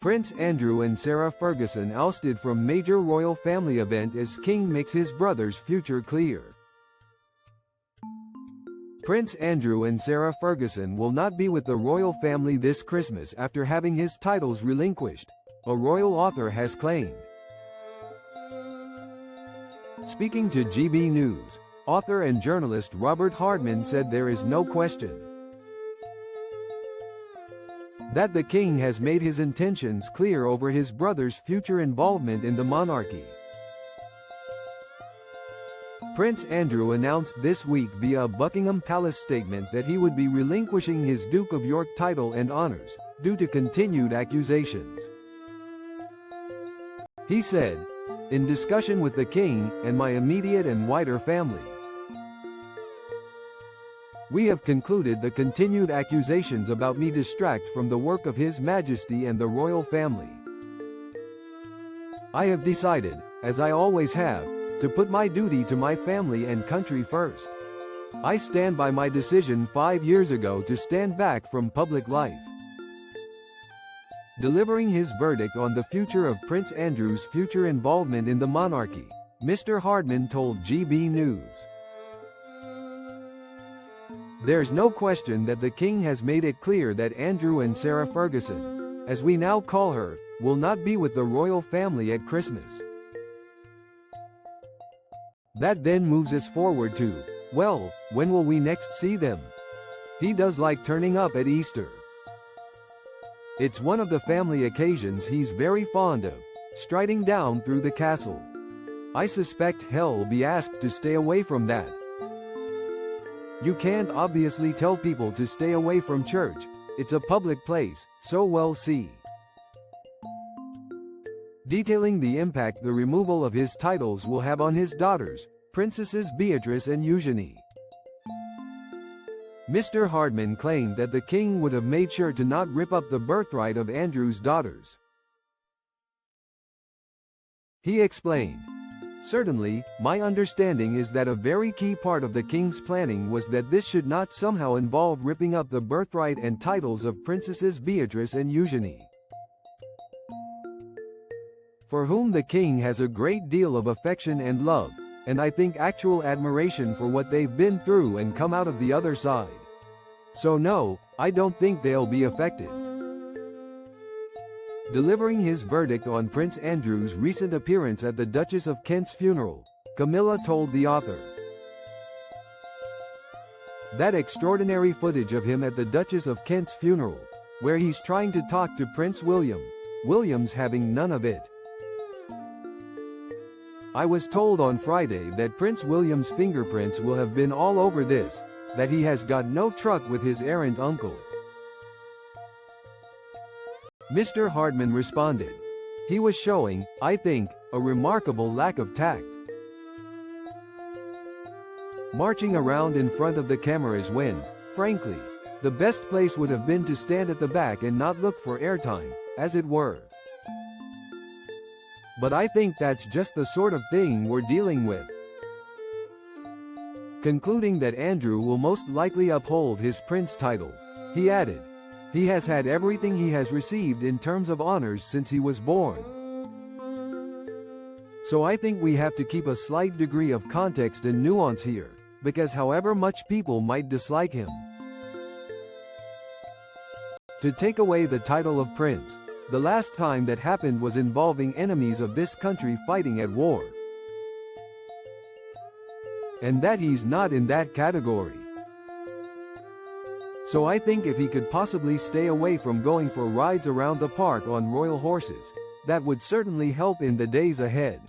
Prince Andrew and Sarah Ferguson ousted from major royal family event as King makes his brother's future clear. Prince Andrew and Sarah Ferguson will not be with the royal family this Christmas after having his titles relinquished, a royal author has claimed. Speaking to GB News, author and journalist Robert Hardman said there is no question that the king has made his intentions clear over his brother's future involvement in the monarchy. Prince Andrew announced this week via a Buckingham Palace statement that he would be relinquishing his Duke of York title and honors, due to continued accusations. He said, "In discussion with the king, and my immediate and wider family, we have concluded the continued accusations about me distract from the work of His Majesty and the royal family. I have decided, as I always have, to put my duty to my family and country first. I stand by my decision 5 years ago to stand back from public life." Delivering his verdict on the future of Prince Andrew's future involvement in the monarchy, Mr. Hardman told GB News, "There's no question that the king has made it clear that Andrew and Sarah Ferguson, as we now call her, will not be with the royal family at Christmas. That then moves us forward to, well, when will we next see them? He does like turning up at Easter. It's one of the family occasions he's very fond of, striding down through the castle. I suspect he'll be asked to stay away from that. You can't obviously tell people to stay away from church, it's a public place, so we'll see." Detailing the impact the removal of his titles will have on his daughters, Princesses Beatrice and Eugenie. Mr. Hardman claimed that the king would have made sure to not rip up the birthright of Andrew's daughters. He explained, "Certainly, my understanding is that a very key part of the king's planning was that this should not somehow involve ripping up the birthright and titles of Princesses Beatrice and Eugenie, for whom the king has a great deal of affection and love, and I think actual admiration for what they've been through and come out of the other side. So no, I don't think they'll be affected." Delivering his verdict on Prince Andrew's recent appearance at the Duchess of Kent's funeral, Camilla told the author, "That extraordinary footage of him at the Duchess of Kent's funeral, where he's trying to talk to Prince William's having none of it. I was told on Friday that Prince William's fingerprints will have been all over this, that he has got no truck with his errant uncle." Mr. Hardman responded, "He was showing, I think, a remarkable lack of tact. Marching around in front of the cameras when, frankly, the best place would have been to stand at the back and not look for airtime, as it were. But I think that's just the sort of thing we're dealing with." Concluding that Andrew will most likely uphold his prince title, he added, "He has had everything he has received in terms of honors since he was born. So I think we have to keep a slight degree of context and nuance here, because however much people might dislike him, to take away the title of prince, the last time that happened was involving enemies of this country fighting at war. And that he's not in that category. So I think if he could possibly stay away from going for rides around the park on royal horses, that would certainly help in the days ahead."